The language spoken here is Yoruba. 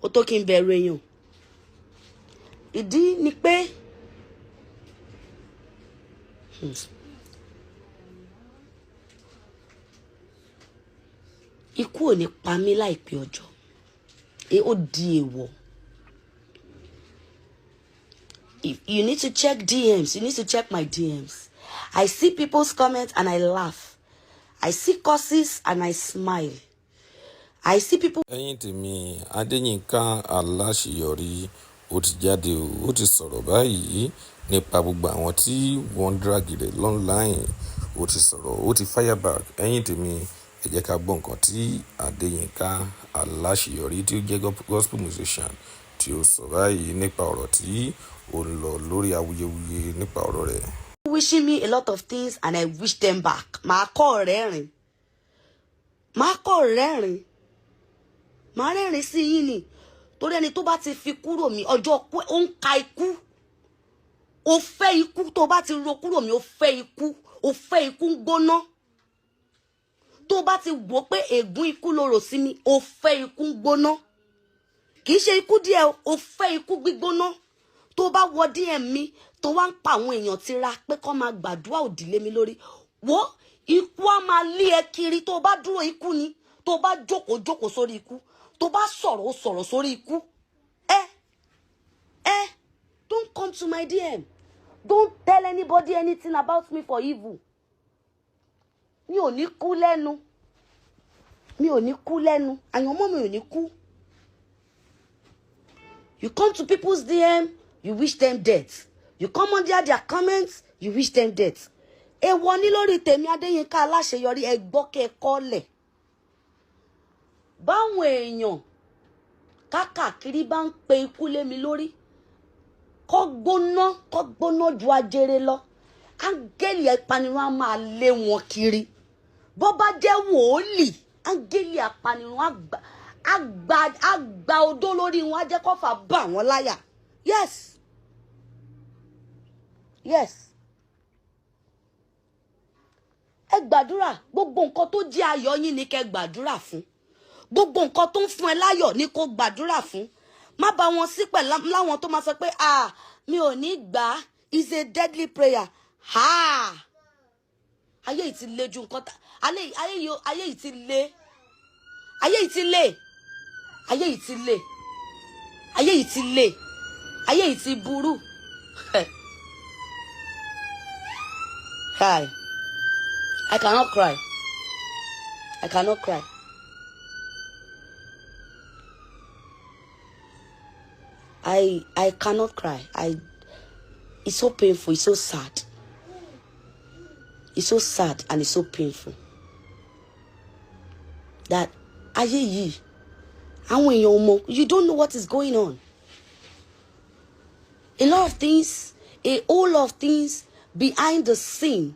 ó tó kí n bẹ̀rù èèyàn. Ìdí ni pé ikú ò ní pa mí láìpẹ́ ọjọ́. Ó di èèwọ̀. You need to check DMs. You need to check my DMs. I see people's comments and I laugh. I see curses and I smile. I see people. Ẹ̀yin tèmi, YINKA Alaseyori ó ti jáde ó ti sọ̀rọ̀ báyìí nípa gbogbo àwọn tí wọ́n drag rẹ̀ online. Ó ti sọ̀rọ̀, ó ti fire back. Ẹ̀yin tèmi, ẹ jẹ́ ká gbọ́ nǹkan tí YINKA Alaseyori tí ó jẹ́ gospel musician tí ó sọ báyìí nípa ọ̀rọ̀ tí ó ń lọ lórí awuyewuye nípa ọ̀rọ̀ rẹ̀. Wishing me a lot of things and I wish them back. Màá kọ́ rẹ́rìn. Màá rẹ́rìn sí yín ni. Torí ẹni tó bá ti fi kúrò mi ọjọ́ pé ó ń ka ikú. Ó fẹ́ ikú tó bá ti ro kúrò mi ó fẹ́ ikú. Ó fẹ́ ikú ń gbóná. Tó bá ti wò pé ègún ikú ló rò sí mi, ó fẹ́ ikú ń gbóná. Kì í ṣe ikú díẹ̀, ó fẹ́ ikú gbígbóná. Tó bá wọ DM mi tó wá ń pa àwọn èèyàn tira pé kó máa gbàdúrà òdì lé mi lórí. Wo ikú á máa lé ẹ kiri tó bá dúró ikú ni. Tó bá jókòó sórí ikú. Tó bá sọ̀rọ̀ sórí ikú. Don't come to my DM. Don't tell anybody anything about me for evil. Mi ò ní kú lẹ́nu. Àyànmọ́ mi ò ní kú. You come to people's DM, you wish them death. You come under their comments, you wish them death. Èwo ni lórí tèmi YINKA Alaseyori ẹ gbọ́ kẹ́ kọ́lẹ̀. Báwọn èèyàn kákàkiri bá ń pe ikú lé mi lórí. Kó gbóná ju ajere lọ. Áńgẹ́lì apanirun á máa lé wọn kiri. Bó bá jẹ́ wòólì, áńgẹ́lì apanirun àgbà odó lórí wọn á jẹ́ kó fà bà wọ́n láyà. Yes. Ẹ gbàdúrà, gbogbo nǹkan tó jẹ́ ayọ̀ yín ni kẹ́ gbàdúrà fún. Gbogbo nǹkan tó ń fún ẹ láyọ̀ ni kó gbàdúrà fún. Má bá wọn sí pẹ̀ láwọn tó máa sọ pé mi ò ní gbà. Is a deadly prayer. Ayé yìí ti le ju nǹkan ayé yìí ti le. Ayé yìí ti burú. Hi. I cannot cry. I cannot cry. It's so painful. It's so sad. It's so sad and it's so painful. That ayé yìí, àwọn èèyàn ò mọ̀, you don't know what is going on. A whole lot of things behind the scene